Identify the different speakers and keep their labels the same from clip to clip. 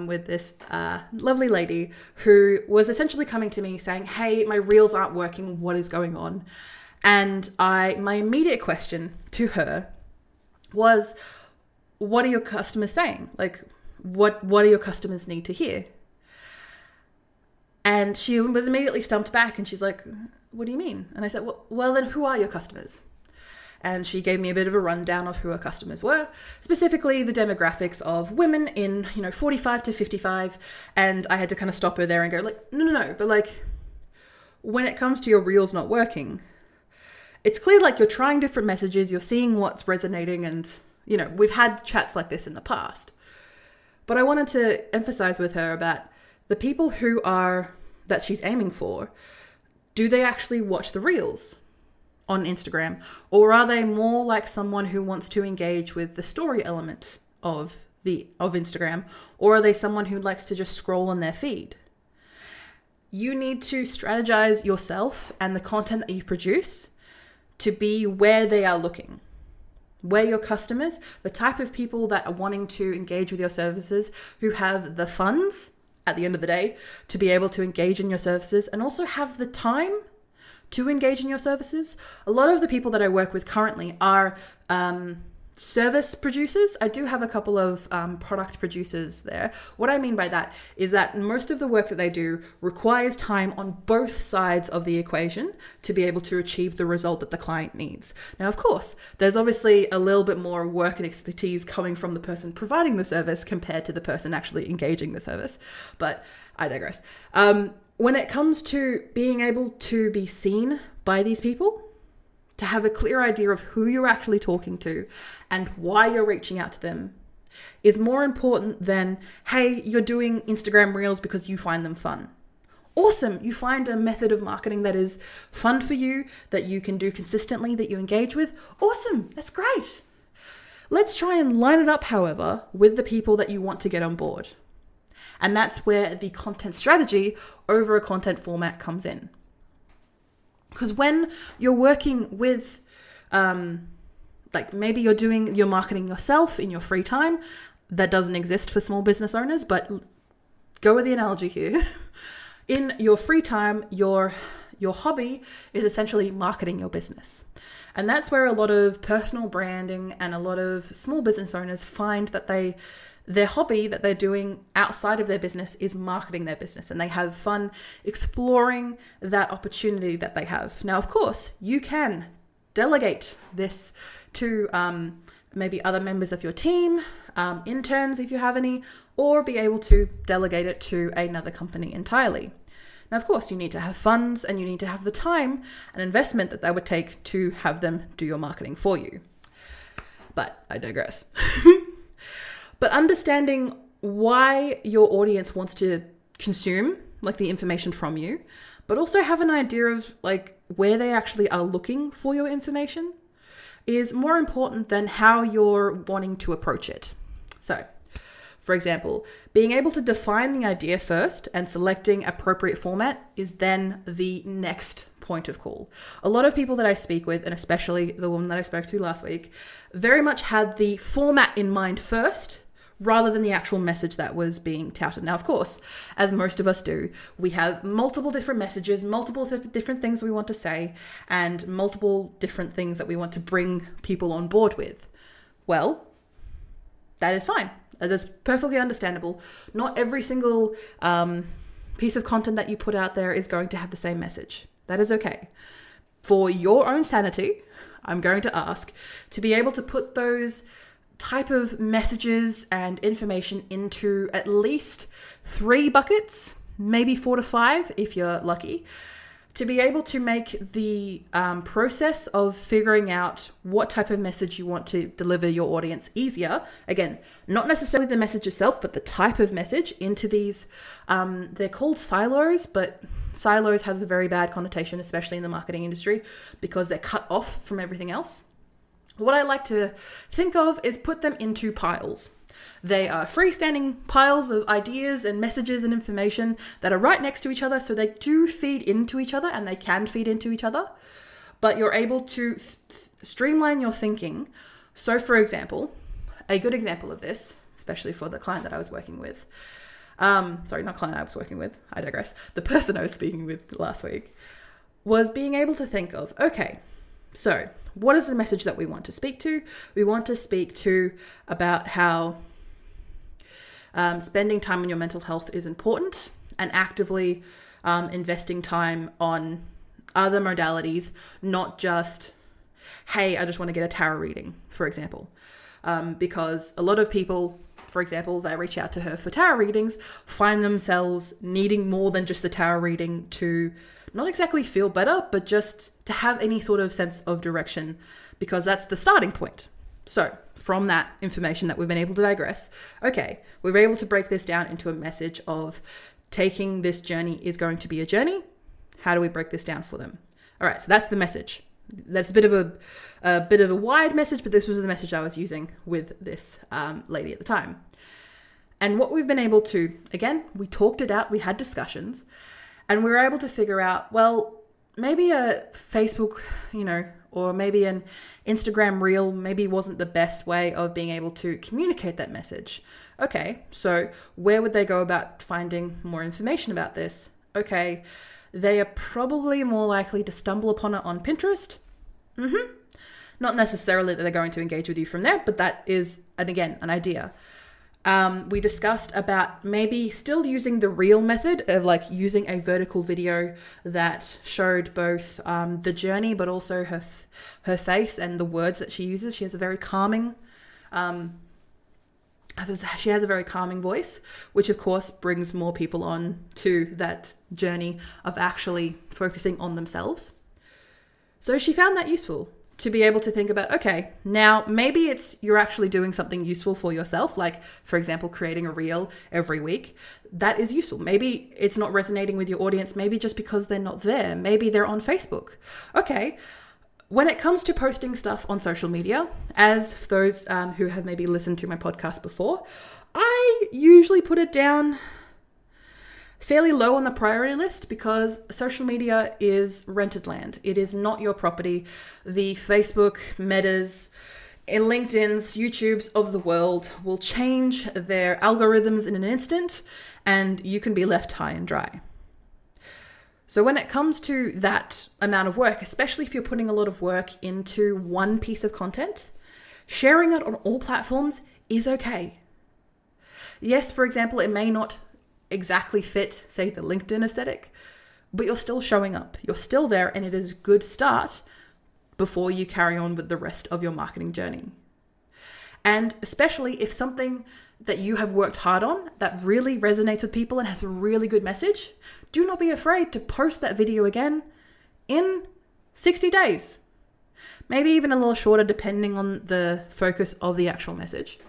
Speaker 1: with this lovely lady who was essentially coming to me saying, hey, my reels aren't working. What is going on? And my immediate question to her was, what are your customers saying? Like, what do your customers need to hear? And she was immediately stumped back and she's like, what do you mean? And I said, well, then who are your customers? And she gave me a bit of a rundown of who her customers were, specifically the demographics of women in, 45 to 55. And I had to kind of stop her there and go like, no. But like, when it comes to your reels not working, it's clear like you're trying different messages, you're seeing what's resonating. And, we've had chats like this in the past. But I wanted to emphasize with her about the people that she's aiming for. Do they actually watch the reels on Instagram? Or are they more like someone who wants to engage with the story element of Instagram? Or are they someone who likes to just scroll on their feed? You need to strategize yourself and the content that you produce to be where they are looking. Where your customers, the type of people that are wanting to engage with your services, who have the funds at the end of the day to be able to engage in your services and also have the time to engage in your services. A lot of the people that I work with currently are service producers. I do have a couple of product producers there. What I mean by that is that most of the work that they do requires time on both sides of the equation to be able to achieve the result that the client needs. Now, of course, there's obviously a little bit more work and expertise coming from the person providing the service compared to the person actually engaging the service, but I digress. When it comes to being able to be seen by these people, to have a clear idea of who you're actually talking to and why you're reaching out to them is more important than, hey, you're doing Instagram reels because you find them fun. Awesome. You find a method of marketing that is fun for you, that you can do consistently, that you engage with. Awesome. That's great. Let's try and line it up, however, with the people that you want to get on board. And that's where the content strategy over a content format comes in. Because when you're working with, maybe you're marketing yourself in your free time, that doesn't exist for small business owners, but go with the analogy here. In your free time, your hobby is essentially marketing your business. And that's where a lot of personal branding and a lot of small business owners find that their hobby that they're doing outside of their business is marketing their business, and they have fun exploring that opportunity that they have. Now, of course, you can delegate this to maybe other members of your team, interns if you have any, or be able to delegate it to another company entirely. Now, of course, you need to have funds and you need to have the time and investment that would take to have them do your marketing for you. But I digress. But understanding why your audience wants to consume the information from you, but also have an idea of where they actually are looking for your information is more important than how you're wanting to approach it. So, for example, being able to define the idea first and selecting appropriate format is then the next point of call. A lot of people that I speak with, and especially the woman that I spoke to last week, very much had the format in mind first, rather than the actual message that was being touted. Now, of course, as most of us do, we have multiple different messages, multiple different things we want to say, and multiple different things that we want to bring people on board with. Well, that is fine. That is perfectly understandable. Not every single piece of content that you put out there is going to have the same message. That is okay. For your own sanity, I'm going to ask to be able to put those type of messages and information into at least 3 buckets, maybe 4 to 5 if you're lucky, to be able to make the process of figuring out what type of message you want to deliver your audience easier. Again, not necessarily the message itself, but the type of message into these, they're called silos, but silos has a very bad connotation, especially in the marketing industry, because they're cut off from everything else. What I like to think of is put them into piles. They are freestanding piles of ideas and messages and information that are right next to each other, so they do feed into each other and they can feed into each other, but you're able to streamline your thinking. So for example, a good example of this, especially for the client that I was working with. Sorry, not client I was working with. I digress. The person I was speaking with last week was being able to think of, okay, so what is the message that we want to speak to? We want to speak to about how spending time on your mental health is important, and actively investing time on other modalities, not just, hey, I just want to get a tarot reading, for example. Because a lot of people, for example, that reach out to her for tarot readings find themselves needing more than just the tarot reading to not exactly feel better, but just to have any sort of sense of direction, because that's the starting point. So from that information that we've been able to digress, okay, we're able to break this down into a message of taking this journey is going to be a journey. How do we break this down for them? All right, so that's the message. That's a bit of a wide message, but this was the message I was using with this lady at the time. And what we've been able to, again, we talked it out, we had discussions, and we were able to figure out, well, maybe a Facebook, or maybe an Instagram reel maybe wasn't the best way of being able to communicate that message. Okay, so where would they go about finding more information about this? Okay, they are probably more likely to stumble upon it on Pinterest. Not necessarily that they're going to engage with you from there, but that is, an idea. We discussed about maybe still using the reel method of like using a vertical video that showed both the journey, but also her face and the words that she uses. She has a very calming, voice, which of course brings more people on to that journey of actually focusing on themselves. So she found that useful to be able to think about, okay, now maybe you're actually doing something useful for yourself, like for example, creating a reel every week. That is useful. Maybe it's not resonating with your audience, maybe just because they're not there. Maybe they're on Facebook. Okay. When it comes to posting stuff on social media, as those who have maybe listened to my podcast before, I usually put it down fairly low on the priority list because social media is rented land. It is not your property. The Facebook, Metas, and LinkedIn's, YouTube's of the world will change their algorithms in an instant, and you can be left high and dry. So when it comes to that amount of work, especially if you're putting a lot of work into one piece of content, sharing it on all platforms is okay. Yes, for example, it may not exactly fit, say, the LinkedIn aesthetic, but you're still showing up. You're still there, and it is a good start before you carry on with the rest of your marketing journey. And especially if something that you have worked hard on that really resonates with people and has a really good message, do not be afraid to post that video again in 60 days. Maybe even a little shorter depending on the focus of the actual message.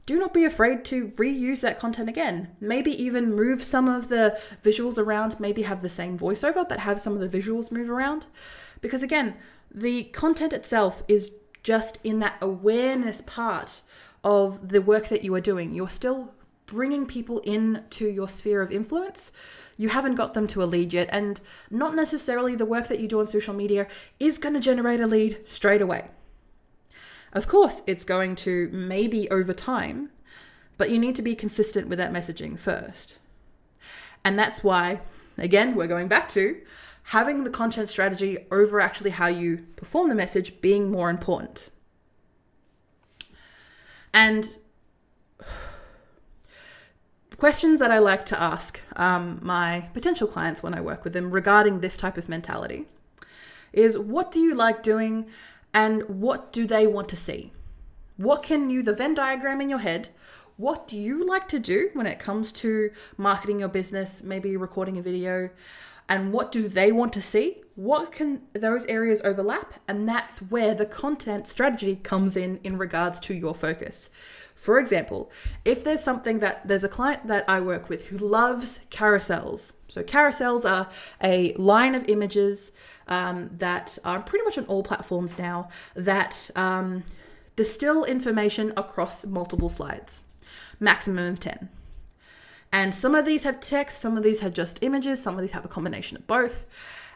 Speaker 1: Do not be afraid to reuse that content again. Maybe even move some of the visuals around, maybe have the same voiceover, but have some of the visuals move around. Because again, the content itself is just in that awareness part of the work that you are doing. You're still bringing people into your sphere of influence. You haven't got them to a lead yet, and not necessarily the work that you do on social media is going to generate a lead straight away. Of course, it's going to maybe over time, but you need to be consistent with that messaging first. And that's why, again, we're going back to having the content strategy over actually how you perform the message being more important. And questions that I like to ask my potential clients when I work with them regarding this type of mentality is, what do you like doing and what do they want to see? What can you, the Venn diagram in your head, what do you like to do when it comes to marketing your business, maybe recording a video, and what do they want to see? What can those areas overlap? And that's where the content strategy comes in regards to your focus. For example, if there's there's a client that I work with who loves carousels. So carousels are a line of images that are pretty much on all platforms now that distill information across multiple slides, maximum of 10. And some of these have text, some of these have just images, some of these have a combination of both.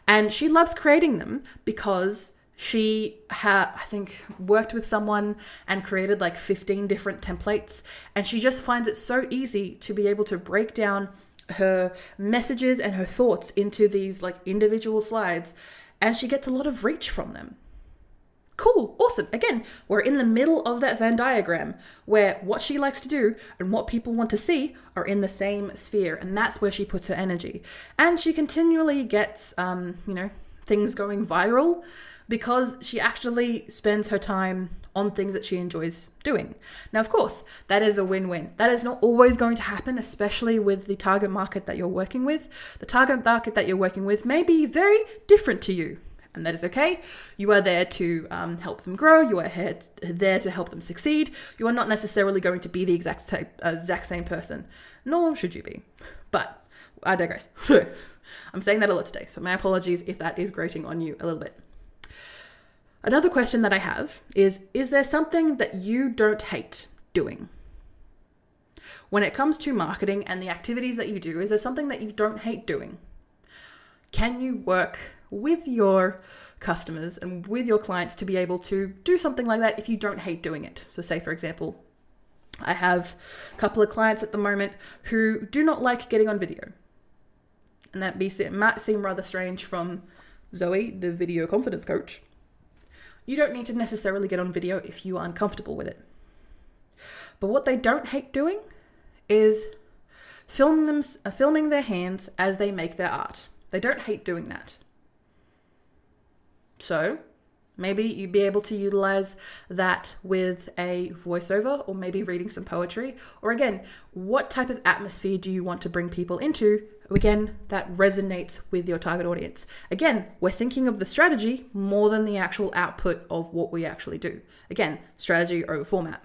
Speaker 1: And she loves creating them because She I think, worked with someone and created like 15 different templates. And she just finds it so easy to be able to break down her messages and her thoughts into these like individual slides. And she gets a lot of reach from them. Cool, awesome. Again, we're in the middle of that Venn diagram where what she likes to do and what people want to see are in the same sphere. And that's where she puts her energy. And she continually gets, things going viral because she actually spends her time on things that she enjoys doing. Now, of course, that is a win-win. That is not always going to happen, especially with the target market that you're working with. The target market that you're working with may be very different to you. And that is okay. You are there to help them grow. You are there to help them succeed. You are not necessarily going to be the exact same person, nor should you be. But I digress. I'm saying that a lot today, so my apologies if that is grating on you a little bit. Another question that I have is there something that you don't hate doing? When it comes to marketing and the activities that you do, is there something that you don't hate doing? Can you work with your customers and with your clients to be able to do something like that if you don't hate doing it? So say, for example, I have a couple of clients at the moment who do not like getting on video. And that might seem rather strange from Zoe, the video confidence coach. You don't need to necessarily get on video if you are uncomfortable with it. But what they don't hate doing is filming their hands as they make their art. They don't hate doing that. So maybe you'd be able to utilize that with a voiceover or maybe reading some poetry. Or again, what type of atmosphere do you want to bring people into? Again, that resonates with your target audience. Again, we're thinking of the strategy more than the actual output of what we actually do. Again, strategy over format.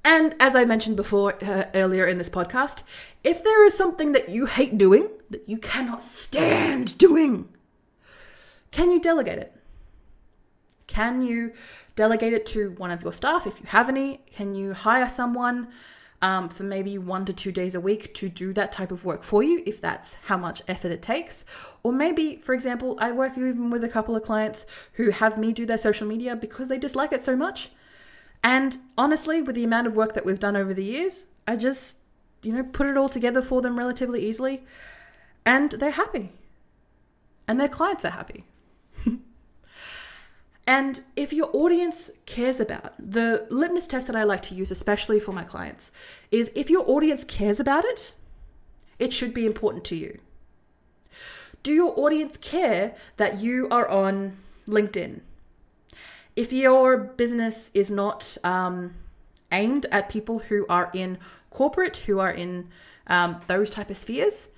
Speaker 1: And as I mentioned before, earlier in this podcast, if there is something that you hate doing, that you cannot stand doing, can you delegate it? Can you delegate it to one of your staff if you have any? Can you hire someone for maybe 1 to 2 days a week to do that type of work for you if that's how much effort it takes? Or maybe, for example, I work even with a couple of clients who have me do their social media because they dislike it so much. And honestly, with the amount of work that we've done over the years, I just, put it all together for them relatively easily. And they're happy. And their clients are happy. And if your audience cares about, the litmus test that I like to use, especially for my clients, is if your audience cares about it, it should be important to you. Do your audience care that you are on LinkedIn? If your business is not aimed at people who are in corporate, who are in those type of spheres,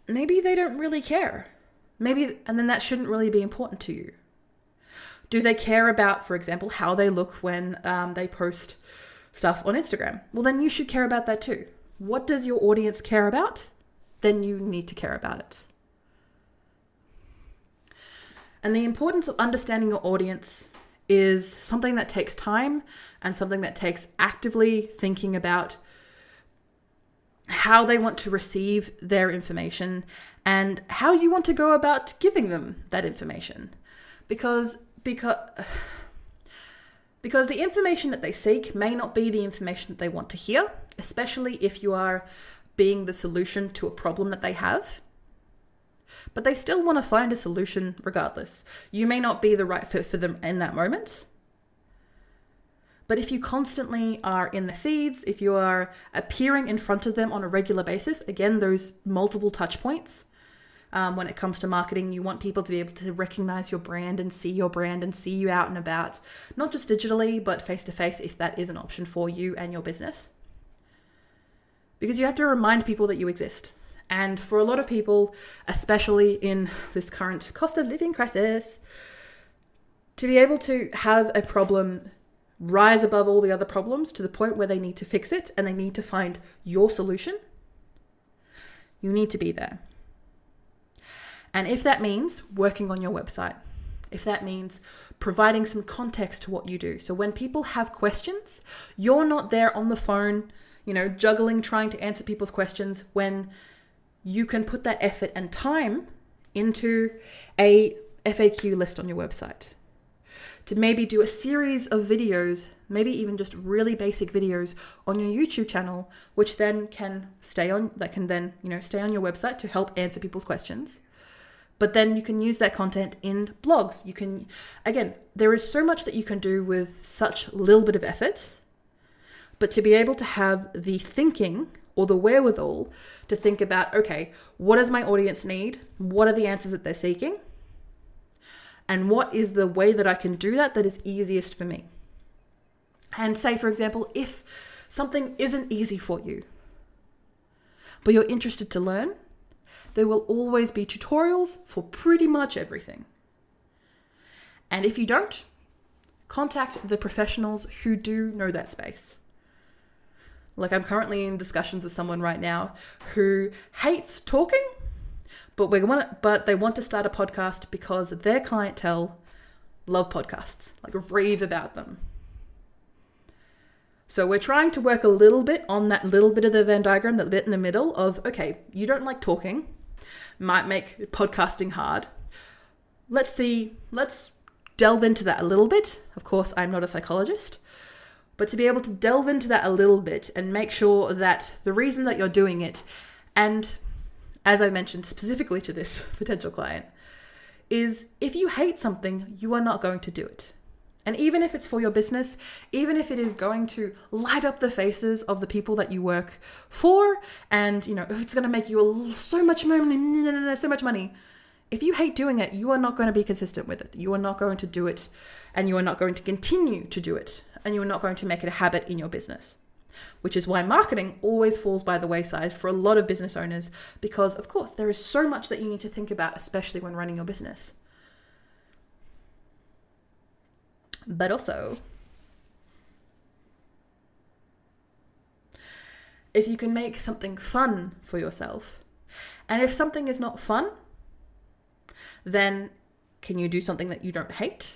Speaker 1: maybe they don't really care. And then that shouldn't really be important to you. Do they care about, for example, how they look when they post stuff on Instagram? Well, then you should care about that too. What does your audience care about? Then you need to care about it. And the importance of understanding your audience is something that takes time and something that takes actively thinking about how they want to receive their information and how you want to go about giving them that information. Because the information that they seek may not be the information that they want to hear, especially if you are being the solution to a problem that they have. But they still want to find a solution regardless. You may not be the right fit for them in that moment. But if you constantly are in the feeds, if you are appearing in front of them on a regular basis, again, those multiple touch points, when it comes to marketing, you want people to be able to recognize your brand and see you out and about, not just digitally, but face to face if that is an option for you and your business. Because you have to remind people that you exist. And for a lot of people, especially in this current cost of living crisis, to be able to have a problem rise above all the other problems to the point where they need to fix it and they need to find your solution, you need to be there. And if that means working on your website, if that means providing some context to what you do. So when people have questions, you're not there on the phone, juggling, trying to answer people's questions, when you can put that effort and time into a FAQ list on your website, to maybe do a series of videos, maybe even just really basic videos on your YouTube channel, which then can stay on your website to help answer people's questions. But then you can use that content in blogs. There is so much that you can do with such little bit of effort, but to be able to have the thinking or the wherewithal to think about, okay, what does my audience need? What are the answers that they're seeking? And what is the way that I can do that is easiest for me? And say, for example, if something isn't easy for you, but you're interested to learn, there will always be tutorials for pretty much everything. And if you don't, contact the professionals who do know that space. Like, I'm currently in discussions with someone right now who hates talking, but they want to start a podcast because their clientele love podcasts, like rave about them. So we're trying to work a little bit on that little bit of the Venn diagram, that bit in the middle of, okay, you don't like talking, might make podcasting hard. Let's delve into that a little bit. Of course, I'm not a psychologist, but to be able to delve into that a little bit and make sure that the reason that you're doing it, and as I mentioned specifically to this potential client, is if you hate something, you are not going to do it. And even if it's for your business, even if it is going to light up the faces of the people that you work for, and if it's going to make you so much money, if you hate doing it, you are not going to be consistent with it. You are not going to do it, and you are not going to continue to do it, and you are not going to make it a habit in your business. Which is why marketing always falls by the wayside for a lot of business owners, because of course there is so much that you need to think about, especially when running your business. But also, if you can make something fun for yourself, and if something is not fun, then can you do something that you don't hate?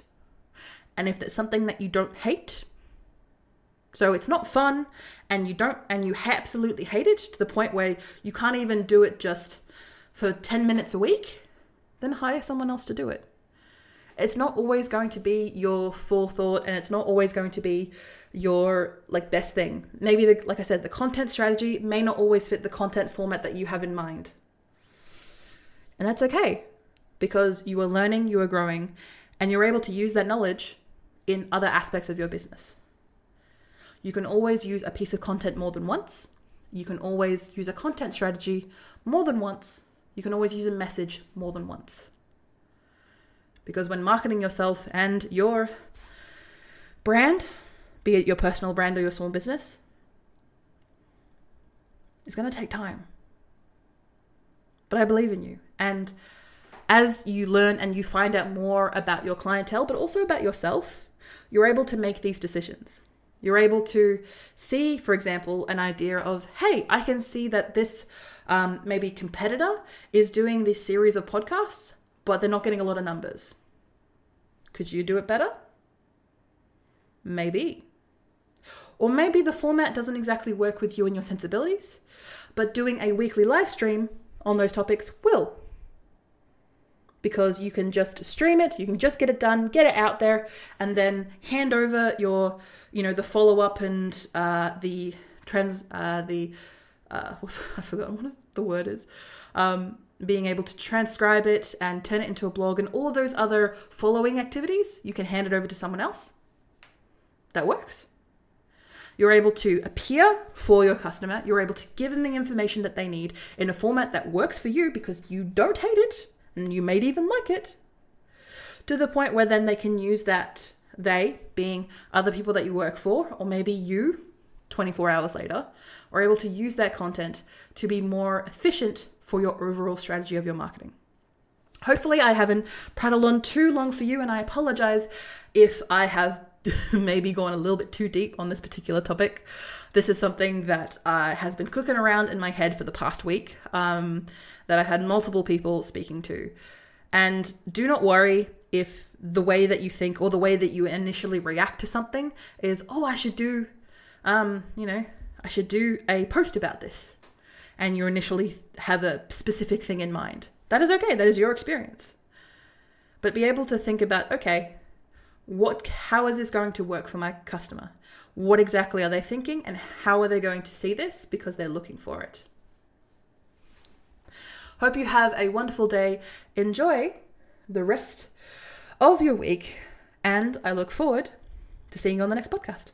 Speaker 1: And if it's something that you don't hate, so it's not fun, and you absolutely hate it to the point where you can't even do it just for 10 minutes a week, then hire someone else to do it. It's not always going to be your forethought, and it's not always going to be your best thing. Maybe like I said, the content strategy may not always fit the content format that you have in mind. And that's okay, because you are learning, you are growing, and you're able to use that knowledge in other aspects of your business. You can always use a piece of content more than once. You can always use a content strategy more than once. You can always use a message more than once. Because when marketing yourself and your brand, be it your personal brand or your small business, it's going to take time. But I believe in you. And as you learn and you find out more about your clientele, but also about yourself, you're able to make these decisions. You're able to see, for example, an idea of, hey, I can see that this maybe competitor is doing this series of podcasts, but they're not getting a lot of numbers. Could you do it better? Maybe. Or maybe the format doesn't exactly work with you and your sensibilities, but doing a weekly live stream on those topics will. Because you can just stream it, you can just get it done, get it out there, and then hand over your, the follow-up and I forgot what the word is. Being able to transcribe it and turn it into a blog and all of those other following activities, you can hand it over to someone else. That works. You're able to appear for your customer. You're able to give them the information that they need in a format that works for you because you don't hate it and you may even like it, to the point where then they can use that, they being other people that you work for, or maybe you 24 hours later, are able to use that content to be more efficient for your overall strategy of your marketing. Hopefully I haven't prattled on too long for you, and I apologize if I have maybe gone a little bit too deep on this particular topic. This is something that has been cooking around in my head for the past week, that I've had multiple people speaking to. And do not worry if the way that you think or the way that you initially react to something is, oh, I should do a post about this. And you initially have a specific thing in mind. That is okay. That is your experience. but be able to think about, okay, how is this going to work for my customer? What exactly are they thinking, and how are they going to see this because they're looking for it? Hope you have a wonderful day. Enjoy the rest of your week, and I look forward to seeing you on the next podcast.